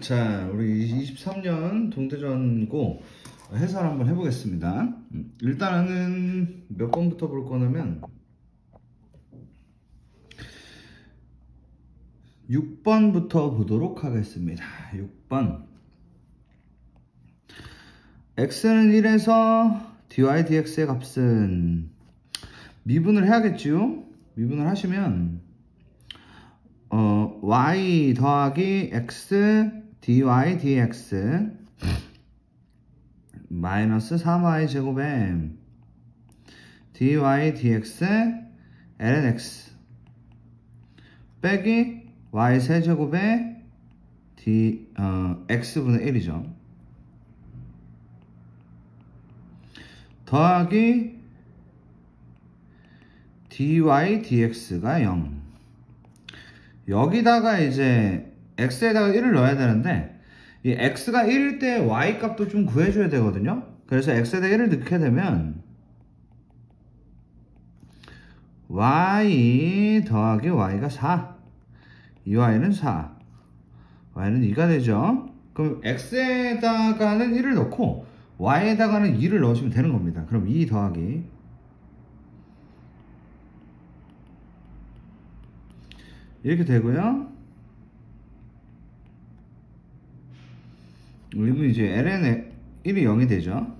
자, 우리 23년 동대전고 해설 한번 해보겠습니다. 일단은 몇 번부터 볼 거냐면 6번부터 보도록 하겠습니다. 6번. x는 1에서 dy dx의 값은 미분을 해야겠지요? 미분을 하시면 y 더하기 x dy dx 마이너스 3y 제곱에 dy dx ln x 빼기 y 세제곱에 x분의 1이죠. 더하기 dy dx가 0. 여기다가 이제 x에다가 1을 넣어야 되는데 이 x가 1일 때 y 값도 좀 구해줘야 되거든요. 그래서 x에다 1을 넣게 되면 y 더하기 y가 4, 이 y는 4, y는 2가 되죠. 그럼 x에다가는 1을 넣고 y에다가는 2를 넣으시면 되는 겁니다. 그럼 2 더하기 이렇게 되고요. 그리고 이제 ln의 1이 0이 되죠.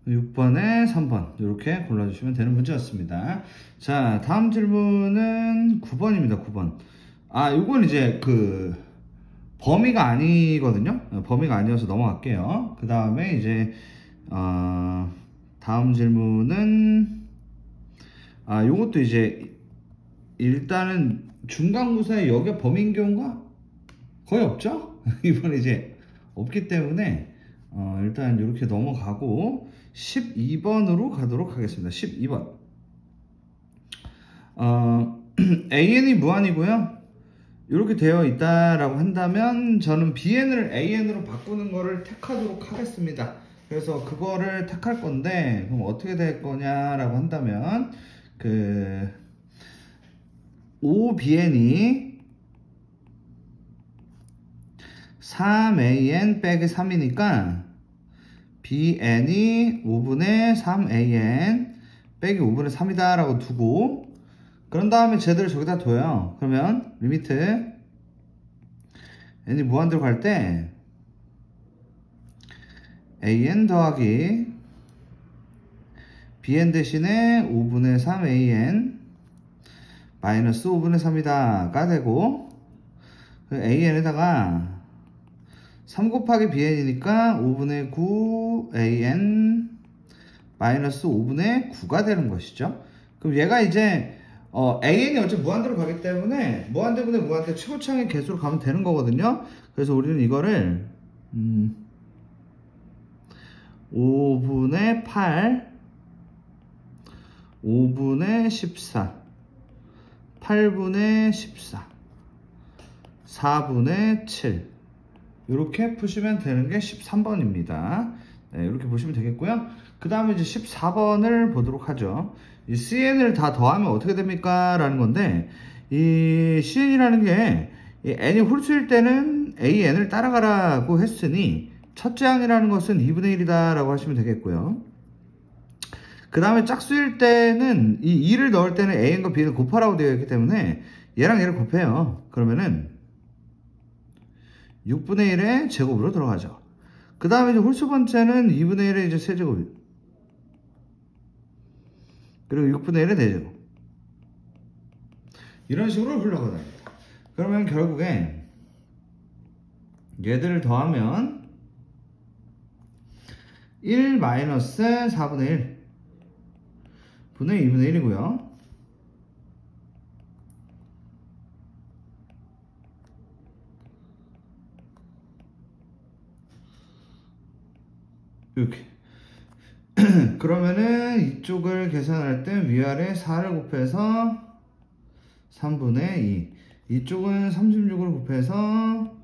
(6번에) 3번 이렇게 골라주시면 되는 문제였습니다. 자, 다음 질문은 9번입니다. 9번. 이건 이제 범위가 아니거든요. 범위가 아니어서 넘어갈게요. 그 다음에 이제 다음 질문은 요것도 이제 일단은 중간고사에 여기가 범위인 경우가 거의 없죠. 이번에 이제 없기 때문에 일단 이렇게 넘어가고 12번으로 가도록 하겠습니다. 12번. AN이 무한이고요. 이렇게 되어 있다라고 한다면 저는 BN을 AN으로 바꾸는 거를 택하도록 하겠습니다. 그래서 그거를 택할 건데 그럼 어떻게 될 거냐라고 한다면 OBN이 3AN 빼기 3이니까 BN이 5분의 3AN 빼기 5분의 3이다 라고 두고 그런 다음에 쟤들을 저기다 둬요. 그러면 리미트 n이 무한대로 갈 때 an 더하기 bn 대신에 5분의 3an 마이너스 5분의 3이다 가 되고 an에다가 3 곱하기 bn이니까 5분의 9an 마이너스 5분의 9가 되는 것이죠. 그럼 얘가 이제 AN이 어차피 무한대로 가기 때문에 무한대분의 무한대 최고차항의 개수로 가면 되는 거거든요. 그래서 우리는 이거를 5분의 8 5분의 14 8분의 14 4분의 7 이렇게 푸시면 되는 게 13번입니다. 네, 이렇게 보시면 되겠고요. 그 다음에 이제 14번을 보도록 하죠. 이 CN을 다 더하면 어떻게 됩니까? 라는 건데, 이 CN이라는 게, 이 n이 홀수일 때는 AN을 따라가라고 했으니, 첫째 항이라는 것은 2분의 1이다 라고 하시면 되겠고요. 그 다음에 짝수일 때는, 이 2를 넣을 때는 AN과 B는 곱하라고 되어 있기 때문에, 얘랑 얘를 곱해요. 그러면은, 6분의 1의 제곱으로 들어가죠. 그 다음에 이제 홀수 번째는 2분의 1의 이제 세제곱. 그리고 6분의 1의 4제곱. 이런 식으로 흘러가답니다. 그러면 결국에 얘들을 더하면 1 마이너스 4분의 1 분의 2분의 1이고요. 이렇게 그러면은 이쪽을 계산할 때 위아래 4를 곱해서 3분의 2 이쪽은 36을 곱해서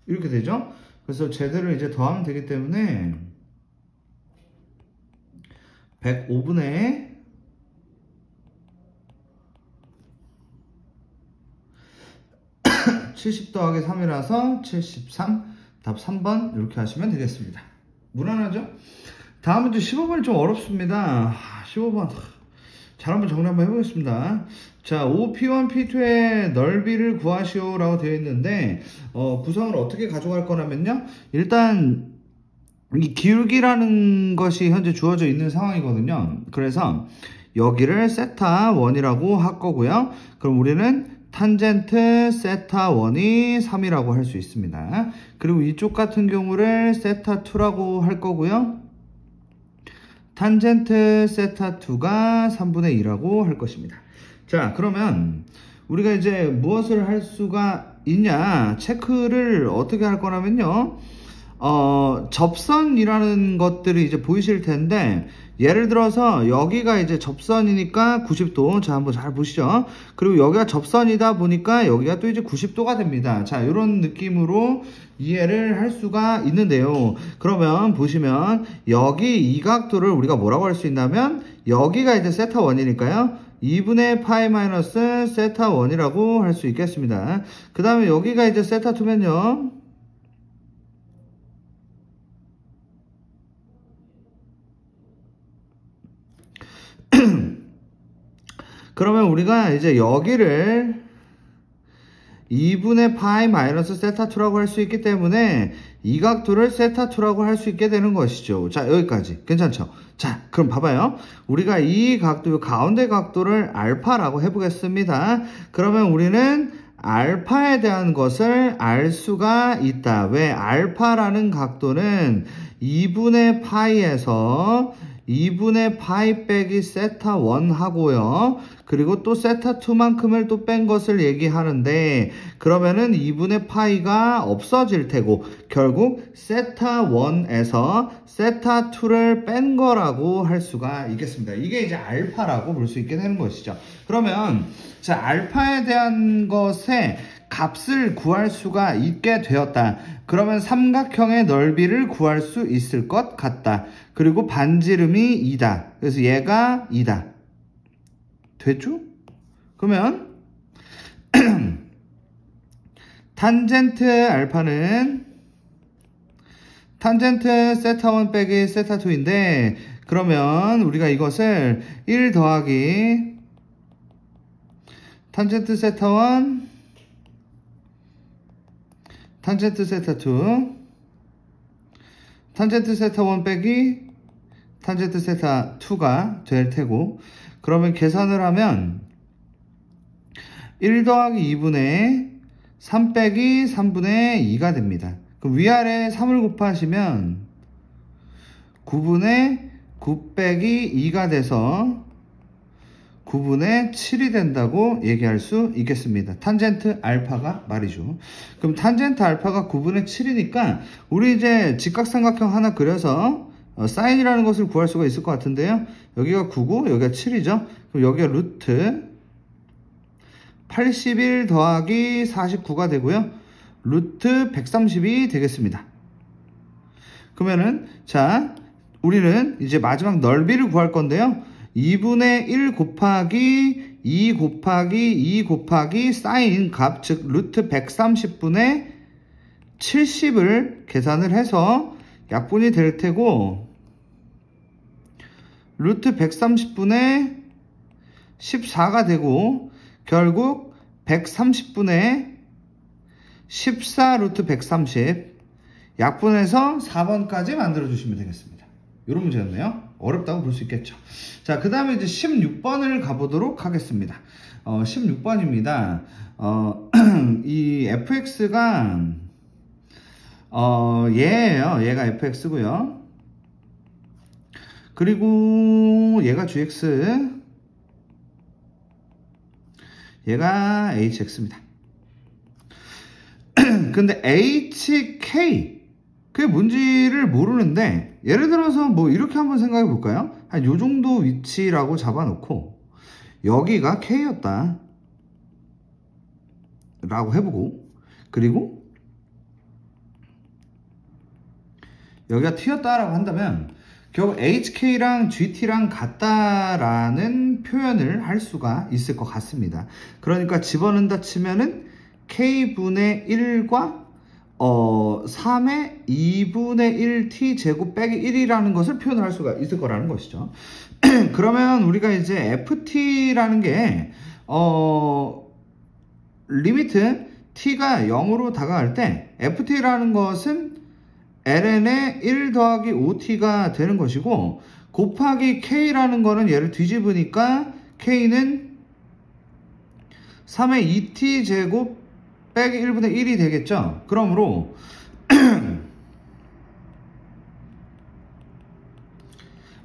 이렇게 되죠. 그래서 제대로 이제 더하면 되기 때문에 105분의 70 더하기 3이라서 73. 답 3번 이렇게 하시면 되겠습니다. 무난하죠? 다음 문제 15번이 좀 어렵습니다. 15번 잘 한번 정리 한번 해보겠습니다. 자, OP1, P2의 넓이를 구하시오 라고 되어 있는데 구성을 어떻게 가져갈 거냐면요, 일단 이 기울기라는 것이 현재 주어져 있는 상황이거든요. 그래서 여기를 세타1이라고 할 거고요. 그럼 우리는 탄젠트 세타1이 3이라고 할 수 있습니다. 그리고 이쪽 같은 경우를 세타2라고 할 거고요. 탄젠트 세타2가 3분의 2라고 할 것입니다. 자, 그러면 우리가 이제 무엇을 할 수가 있냐, 체크를 어떻게 할 거냐면요, 접선이라는 것들이 이제 보이실 텐데, 예를 들어서 여기가 이제 접선이니까 90도. 자, 한번 잘 보시죠. 그리고 여기가 접선이다 보니까 여기가 또 이제 90도가 됩니다. 자, 이런 느낌으로 이해를 할 수가 있는데요. 그러면 보시면 여기 이 각도를 우리가 뭐라고 할 수 있냐면, 여기가 이제 세타1이니까요. 2분의 파이 마이너스 세타1이라고 할 수 있겠습니다. 그 다음에 여기가 이제 세타2면요. 그러면 우리가 이제 여기를 2분의 파이 마이너스 세타2라고 할 수 있기 때문에 이 각도를 세타2라고 할 수 있게 되는 것이죠. 자, 여기까지 괜찮죠? 자, 그럼 봐봐요. 우리가 이 각도, 가운데 각도를 알파라고 해보겠습니다. 그러면 우리는 알파에 대한 것을 알 수가 있다. 왜? 알파라는 각도는 2분의 파이에서 2분의 파이 빼기 세타1 하고요. 그리고 또 세타2만큼을 또 뺀 것을 얘기하는데, 그러면은 2분의 파이가 없어질 테고 결국 세타1에서 세타2를 뺀 거라고 할 수가 있겠습니다. 이게 이제 알파라고 볼 수 있게 되는 것이죠. 그러면 자, 알파에 대한 것에 값을 구할 수가 있게 되었다. 그러면 삼각형의 넓이를 구할 수 있을 것 같다. 그리고 반지름이 2다. 그래서 얘가 2다. 됐죠? 그러면 탄젠트 알파는 탄젠트 세타1 빼기 세타2인데, 그러면 우리가 이것을 1 더하기 탄젠트 세타1 탄젠트 세타2 탄젠트 세타1 빼기 탄젠트 세타2가 될 테고, 그러면 계산을 하면 1 더하기 2분의 3 빼기 3분의 2가 됩니다. 그럼 위아래 3을 곱하시면 9분의 9 빼기 2가 돼서 9분의 7이 된다고 얘기할 수 있겠습니다. 탄젠트 알파가 말이죠. 그럼 탄젠트 알파가 9분의 7이니까 우리 이제 직각삼각형 하나 그려서 사인이라는 것을 구할 수가 있을 것 같은데요. 여기가 9고 여기가 7이죠. 그럼 여기가 루트 81 더하기 49가 되고요. 루트 130이 되겠습니다. 그러면은 자, 우리는 이제 마지막 넓이를 구할 건데요. 2분의 1 곱하기 2 곱하기 2 곱하기 사인 값, 즉 루트 130분의 70을 계산을 해서 약분이 될 테고, 루트 130분의 14가 되고 결국 130분의 14 루트 130 약분해서 4번까지 만들어 주시면 되겠습니다. 이런 문제였네요. 어렵다고 볼 수 있겠죠. 자, 그 다음에 이제 16번을 가보도록 하겠습니다. 16번입니다. 이 fx가 얘예요. 얘가 fx고요. 그리고 얘가 gx, 얘가 hx입니다. 근데 hk 그게 뭔지를 모르는데, 예를 들어서 뭐 이렇게 한번 생각해 볼까요? 한 요 정도 위치라고 잡아놓고 여기가 k였다 라고 해보고, 그리고 여기가 t였다라고 한다면 결국 hk랑 gt랑 같다라는 표현을 할 수가 있을 것 같습니다. 그러니까 집어넣는다 치면은 k분의 1과 3의 2분의 1t 제곱 빼기 1이라는 것을 표현할 수가 있을 거라는 것이죠. 그러면 우리가 이제 ft라는 게 리미트 t가 0으로 다가갈 때 ft라는 것은 ln의 1 더하기 5t가 되는 것이고, 곱하기 k라는 거는 얘를 뒤집으니까 k는 3의 2t 제곱 빼기 1분의 1이 되겠죠. 그러므로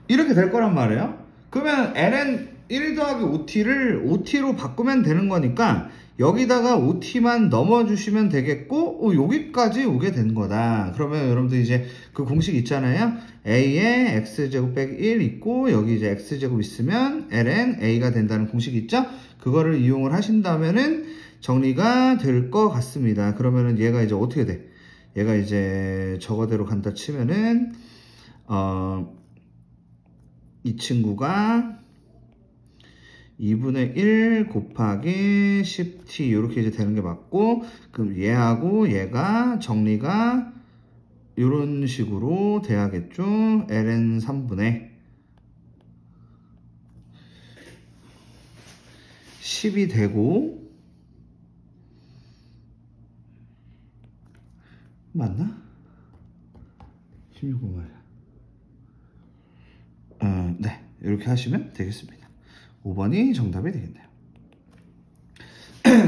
이렇게 될 거란 말이에요. 그러면 ln 1 더하기 5t를 5t로 바꾸면 되는 거니까 여기다가 5t만 넣어주시면 되겠고, 여기까지 오게 된 거다. 그러면 여러분들 이제 그 공식 있잖아요. a에 x제곱 빼기 1 있고, 여기 이제 x제곱 있으면 ln a가 된다는 공식 있죠? 그거를 이용을 하신다면은 정리가 될 것 같습니다. 그러면은 얘가 이제 어떻게 돼? 얘가 이제 저거대로 간다 치면은, 이 친구가 2분의 1 곱하기 10t 이렇게 이제 되는 게 맞고, 그럼 얘하고 얘가 정리가 이런 식으로 돼야겠죠. ln 3분의 10이 되고, 맞나? 16분 말이야. 네, 이렇게 하시면 되겠습니다. 5번이 정답이 되겠네요.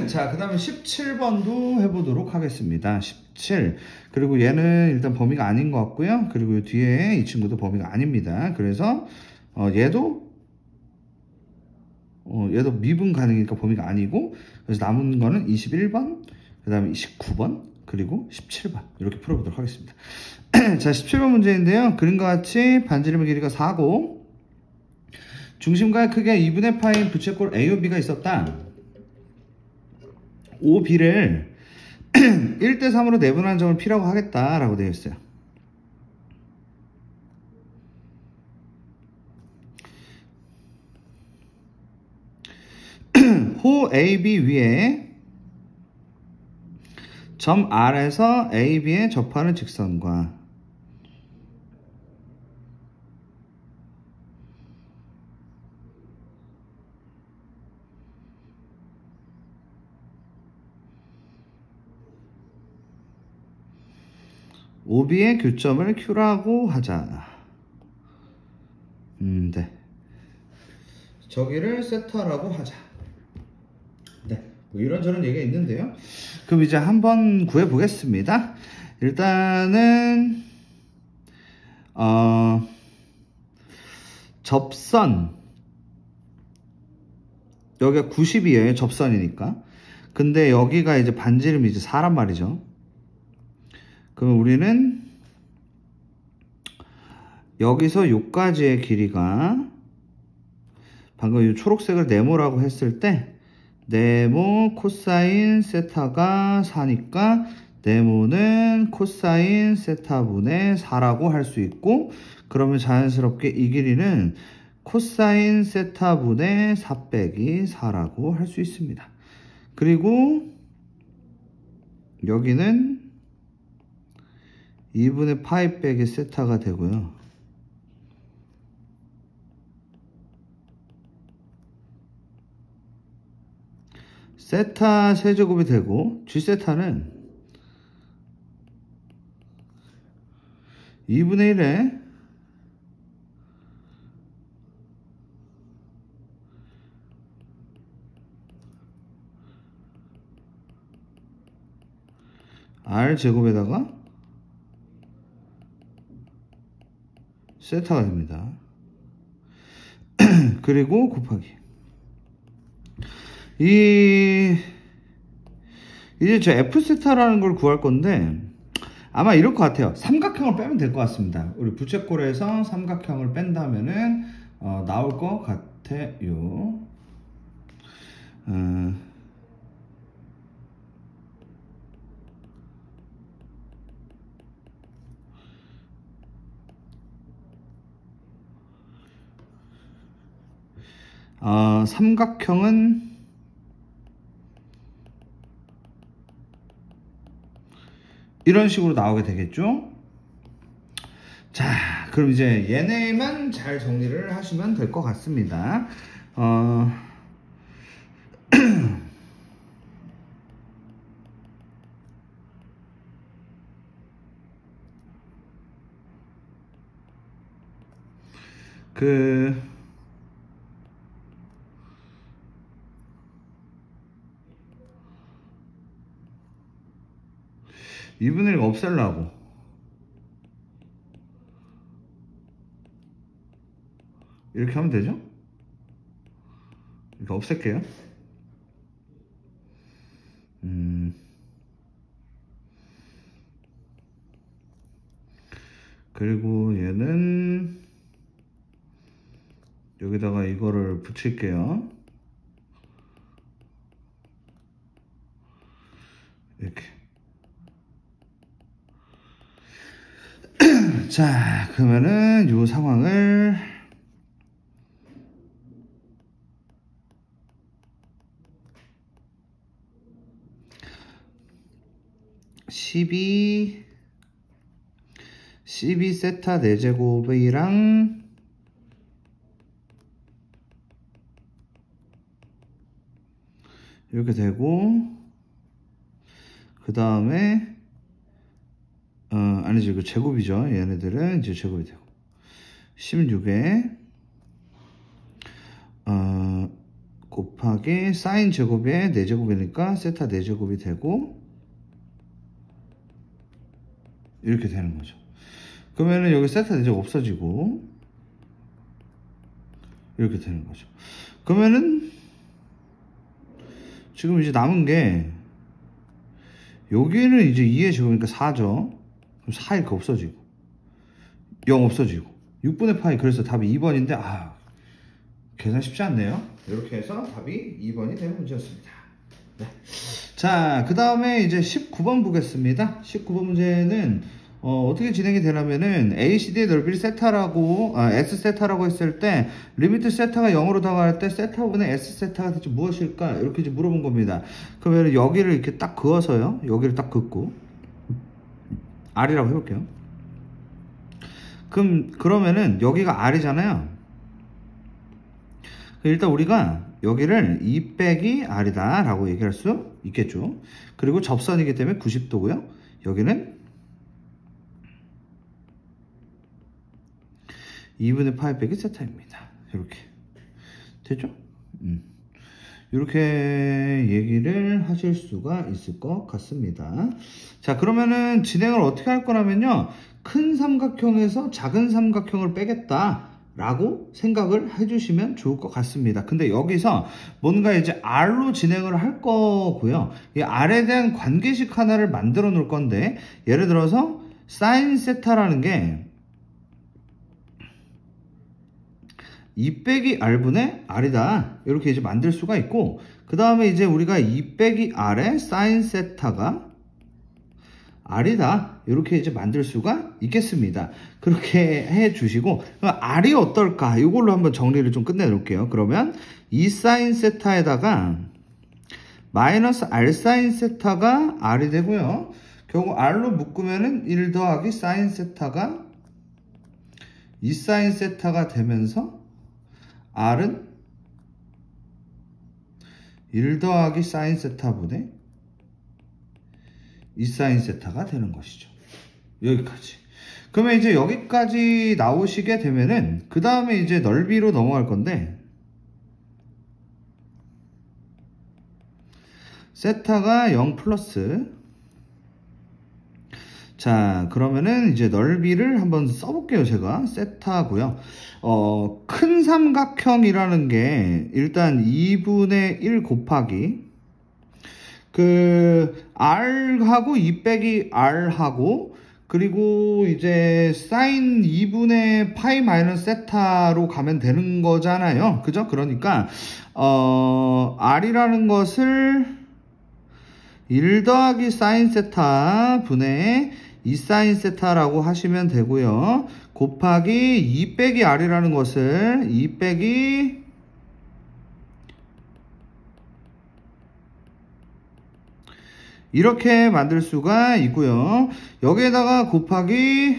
자, 그 다음에 17번도 해보도록 하겠습니다. 17. 그리고 얘는 일단 범위가 아닌 것 같고요. 그리고 뒤에 이 친구도 범위가 아닙니다. 그래서 얘도 미분 가능이니까 범위가 아니고, 그래서 남은 거는 21번, 그 다음에 29번, 그리고 17번 이렇게 풀어보도록 하겠습니다. 자, 17번 문제인데요. 그림과 같이 반지름의 길이가 4고 중심과의 크기가 2분의 파인 부채꼴 AOB가 있었다. OB를 1대3으로 내분하는 점을 P라고 하겠다라고 되어 있어요. 호 AB 위에 점 R에서 AB에 접하는 직선과 OB의 교점을 Q라고 하자. 네. 저기를 세타라고 하자. 네. 뭐 이런저런 얘기가 있는데요. 그럼 이제 한번 구해보겠습니다. 일단은, 접선. 여기가 90이에요. 접선이니까. 근데 여기가 이제 반지름이 이제 4란 말이죠. 그럼 우리는 여기서 요까지의 길이가 방금 이 초록색을 네모라고 했을 때 네모 코사인 세타가 4니까 네모는 코사인 세타분의 4라고 할 수 있고, 그러면 자연스럽게 이 길이는 코사인 세타분의 4 빼기 4라고 할 수 있습니다. 그리고 여기는 2분의 파이 빼기 세타가 되고요. 세타 세제곱이 되고, G세타는 2분의 1에 R제곱에다가 세타가 됩니다. 그리고 곱하기 이제 저 F세타라는 걸 구할 건데 아마 이럴 것 같아요. 삼각형을 빼면 될 것 같습니다. 우리 부채꼴에서 삼각형을 뺀다면은 나올 것 같아요. 삼각형은 이런 식으로 나오게 되겠죠. 자, 그럼 이제 얘네만 잘 정리를 하시면 될 것 같습니다. 그 2분의 1 없애려고 이렇게 하면 되죠? 이렇게 없앨게요. 그리고 얘는 여기다가 이거를 붙일게요. 이렇게. 자, 그러면은 이 상황을 12 세타 4제곱이랑 이렇게 되고, 그 다음에 아니죠, 이거 제곱이죠. 얘네들은 이제 제곱이 되고 16에 곱하기 사인 제곱에 4제곱이니까 세타 4제곱이 되고 이렇게 되는 거죠. 그러면은 여기 세타 4제곱 없어지고 이렇게 되는 거죠. 그러면은 지금 이제 남은 게 여기는 이제 2의 제곱이니까 4죠. 그럼 4 이렇게 없어지고 0 없어지고 6분의 파이. 그래서 답이 2번인데 계산 쉽지 않네요. 이렇게 해서 답이 2번이 되는 문제였습니다. 네. 자, 그 다음에 이제 19번 보겠습니다. 19번 문제는 어떻게 진행이 되냐면은 ACD의 넓이를 세타라고 S 세타라고 했을 때 리미트 세타가 0으로 다가갈 때 세타 부분의 S 세타가 대체 무엇일까? 이렇게 이제 물어본 겁니다. 그러면 여기를 이렇게 딱 그어서요. 여기를 딱 긋고 R이라고 해볼게요. 그러면은 여기가 R이잖아요. 일단 우리가 여기를 2 빼기 R이다 라고 얘기할 수 있겠죠. 그리고 접선이기 때문에 90도고요. 여기는 2분의 파이 빼기 세타입니다. 이렇게 됐죠? 이렇게 얘기를 하실 수가 있을 것 같습니다. 자, 그러면은 진행을 어떻게 할 거냐면요, 큰 삼각형에서 작은 삼각형을 빼겠다 라고 생각을 해주시면 좋을 것 같습니다. 근데 여기서 뭔가 이제 R로 진행을 할 거고요. 이 R에 대한 관계식 하나를 만들어 놓을 건데, 예를 들어서 사인 세타라는 게 2 빼기 R분의 R이다. 이렇게 이제 만들 수가 있고, 그 다음에 이제 우리가 2 빼기 R의 사인 세타가 R이다. 이렇게 이제 만들 수가 있겠습니다. 그렇게 해 주시고, R이 어떨까? 이걸로 한번 정리를 좀 끝내 놓을게요. 그러면 2 사인 세타에다가 마이너스 R 사인 세타가 R이 되고요. 결국 R로 묶으면은 1 더하기 사인 세타가 2 사인 세타가 되면서 R은 1 더하기 사인 세타분의 2 사인 세타가 되는 것이죠. 여기까지. 그러면 이제 여기까지 나오시게 되면은 그 다음에 이제 넓이로 넘어갈 건데, 세타가 0 플러스, 자, 그러면은 이제 넓이를 한번 써볼게요. 제가 세타고요. 큰 삼각형이라는 게 일단 2분의 1 곱하기 그 R하고 2 빼기 R하고, 그리고 이제 사인 2분의 파이 마이너스 세타로 가면 되는 거잖아요. 그죠? 그러니까 R이라는 것을 1 더하기 사인 세타 분의 2 사인 세타라고 하시면 되고요. 곱하기 2 빼기 R이라는 것을 2 빼기 이렇게 만들 수가 있고요. 여기에다가 곱하기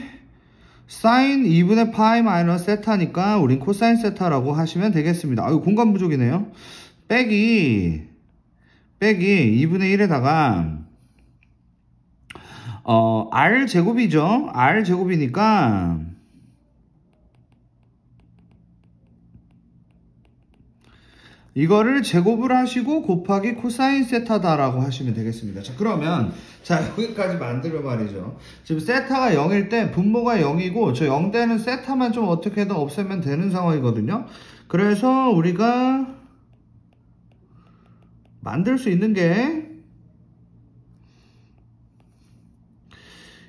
사인 2분의 파이 마이너스 세타니까 우린 코사인 세타라고 하시면 되겠습니다. 아유, 공간 부족이네요. 빼기 2분의 1에다가 r 제곱이죠. r 제곱이니까 이거를 제곱을 하시고 곱하기 코사인 세타다라고 하시면 되겠습니다. 자, 그러면 자, 여기까지 만들면 말이죠. 지금 세타가 0일 때 분모가 0이고 저 0되는 세타만 좀 어떻게든 없애면 되는 상황이거든요. 그래서 우리가 만들 수 있는 게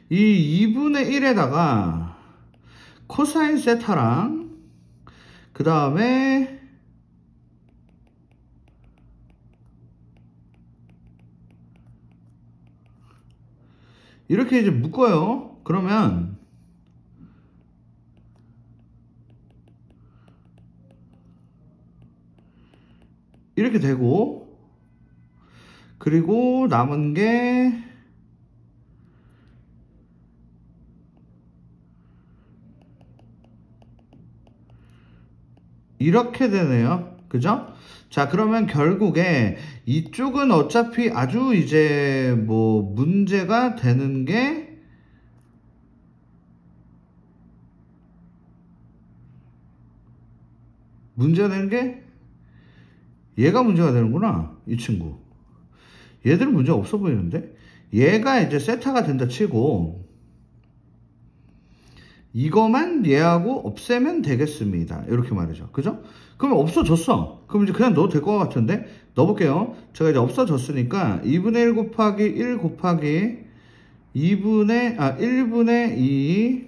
이 2분의 1에다가 코사인 세타랑 그 다음에 이렇게 이제 묶어요. 그러면 이렇게 되고, 그리고 남은 게 이렇게 되네요. 그죠? 자, 그러면 결국에 이쪽은 어차피 아주 이제 뭐 문제가 되는 게 얘가 문제가 되는구나. 이 친구. 얘들은 문제 없어 보이는데? 얘가 이제 세타가 된다 치고 이거만 얘하고 없애면 되겠습니다. 이렇게 말이죠. 그죠? 그럼 없어졌어. 그럼 이제 그냥 넣어도 될 것 같은데? 넣어볼게요. 제가 이제 없어졌으니까 2분의 1 곱하기 1 곱하기 1분의 2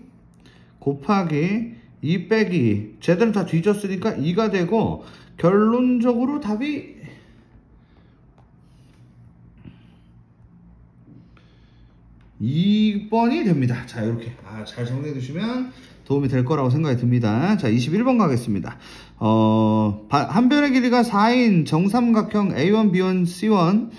곱하기 2 빼기 쟤들은 다 뒤졌으니까 2가 되고 결론적으로 답이 2번이 됩니다. 자, 이렇게 잘 정리해 두시면 도움이 될 거라고 생각이 듭니다. 자, 21번 가겠습니다. 한 변의 길이가 4인 정삼각형 A1, B1, C1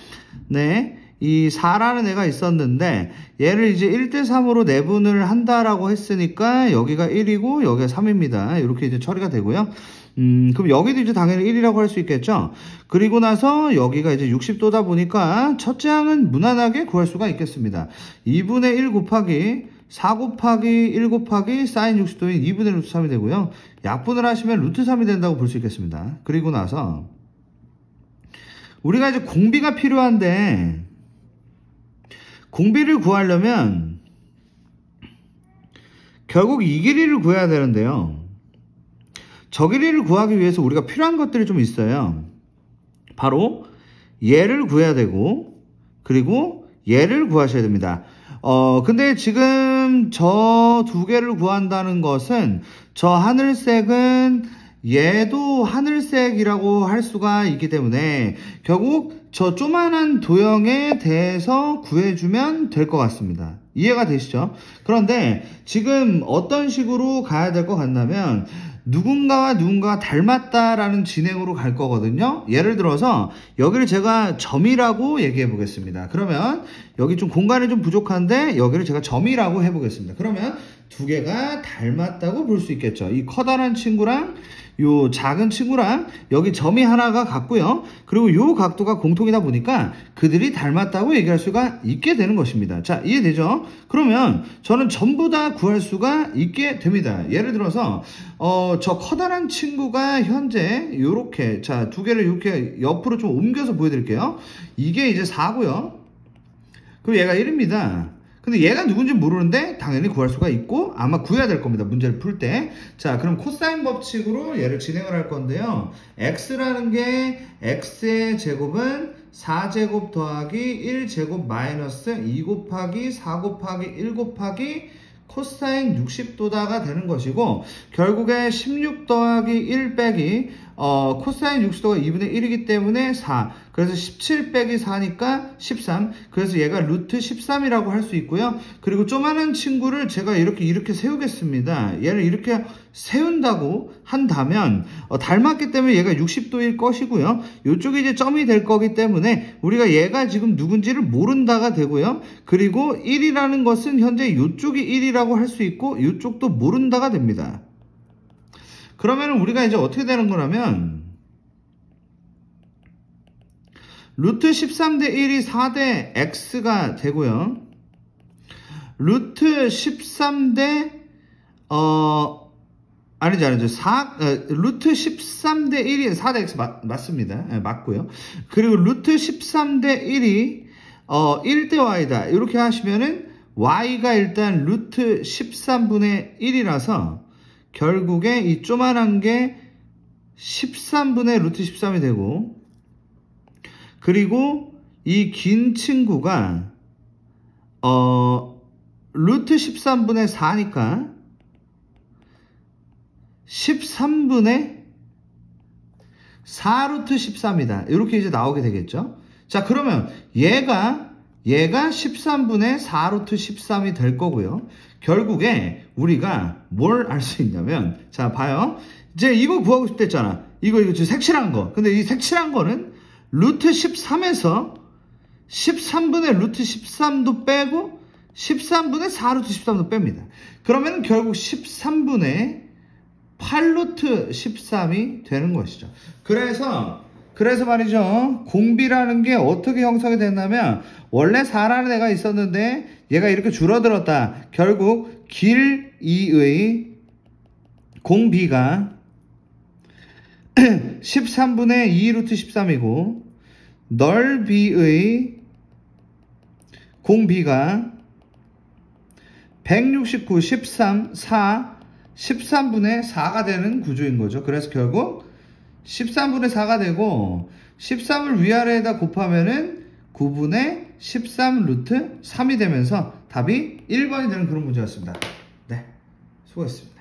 네, 이 4라는 애가 있었는데 얘를 이제 1대3으로 내분을 한다라고 했으니까 여기가 1이고 여기가 3입니다. 이렇게 이제 처리가 되고요. 그럼 여기도 이제 당연히 1이라고 할 수 있겠죠. 그리고 나서 여기가 이제 60도다 보니까 첫째 항은 무난하게 구할 수가 있겠습니다. 2분의 1 곱하기 4 곱하기 1 곱하기 사인 60도인 2분의 루트 3이 되고요. 약분을 하시면 루트 3이 된다고 볼 수 있겠습니다. 그리고 나서 우리가 이제 공비가 필요한데 공비를 구하려면 결국 이 길이를 구해야 되는데요. 저 길이를 구하기 위해서 우리가 필요한 것들이 좀 있어요. 바로 얘를 구해야 되고 그리고 얘를 구하셔야 됩니다. 근데 지금 저 두 개를 구한다는 것은 저 하늘색은 얘도 하늘색이라고 할 수가 있기 때문에 결국 저 조만한 도형에 대해서 구해주면 될 것 같습니다. 이해가 되시죠? 그런데 지금 어떤 식으로 가야 될 것 같냐면 누군가와 누군가가 닮았다라는 진행으로 갈 거거든요. 예를 들어서 여기를 제가 점이라고 얘기해 보겠습니다. 그러면 여기 좀 공간이 좀 부족한데 여기를 제가 점이라고 해 보겠습니다. 그러면 두 개가 닮았다고 볼 수 있겠죠. 이 커다란 친구랑 요 작은 친구랑 여기 점이 하나가 같고요. 그리고 요 각도가 공통이다 보니까 그들이 닮았다고 얘기할 수가 있게 되는 것입니다. 자, 이해되죠? 그러면 저는 전부 다 구할 수가 있게 됩니다. 예를 들어서 저 커다란 친구가 현재 요렇게 자, 두 개를 이렇게 옆으로 좀 옮겨서 보여드릴게요. 이게 이제 4고요. 그리고 얘가 1입니다. 근데 얘가 누군지 모르는데 당연히 구할 수가 있고 아마 구해야 될 겁니다. 문제를 풀 때. 자, 그럼 코사인 법칙으로 얘를 진행을 할 건데요. x라는 게 x의 제곱은 4제곱 더하기 1제곱 마이너스 2 곱하기 4 곱하기 1 곱하기 코사인 60도다가 되는 것이고 결국에 16 더하기 1 빼기 코사인 60도가 2분의 1이기 때문에 4. 그래서 17 빼기 4니까 13. 그래서 얘가 루트 13이라고 할 수 있고요. 그리고 조그마한 친구를 제가 이렇게 세우겠습니다. 얘를 이렇게 세운다고 한다면 닮았기 때문에 얘가 60도일 것이고요. 이쪽이 이제 점이 될 거기 때문에 우리가 얘가 지금 누군지를 모른다가 되고요. 그리고 1이라는 것은 현재 이쪽이 1이라고 할 수 있고 이쪽도 모른다가 됩니다. 그러면 우리가 이제 어떻게 되는 거냐면 루트 13대 1이 4대 x가 되고요. 루트 13대 루트 13대 1이 4대 x 맞습니다. 네, 맞고요. 그리고 루트 13대 1이 1대 y다. 이렇게 하시면은 y가 일단 루트 13분의 1이라서 결국에 이 조만한 게 13분의 루트 13이 되고, 그리고 이 긴 친구가 루트 13분의 4니까 13분의 4루트 13이다. 이렇게 이제 나오게 되겠죠. 자, 그러면 얘가 13분의 4루트 13이 될 거고요. 결국에 우리가 뭘 알 수 있냐면, 자, 봐요. 이제 이거 구하고 싶다 했잖아. 이거 지금 색칠한 거. 근데 이 색칠한 거는 루트 13에서 13분의 루트 13도 빼고 13분의 4루트 13도 뺍니다. 그러면 결국 13분의 8루트 13이 되는 것이죠. 그래서 말이죠. 공비라는 게 어떻게 형성이 됐냐면, 원래 4라는 애가 있었는데 얘가 이렇게 줄어들었다. 결국 길 2의 공비가 13분의 2 루트 13이고, 넓이의 공비가 169, 13, 4, 13분의 4가 되는 구조인 거죠. 그래서 결국 13분의 4가 되고, 13을 위아래에다 곱하면은 9분의 13 루트 3이 되면서 답이 1번이 되는 그런 문제였습니다. 네, 수고했습니다.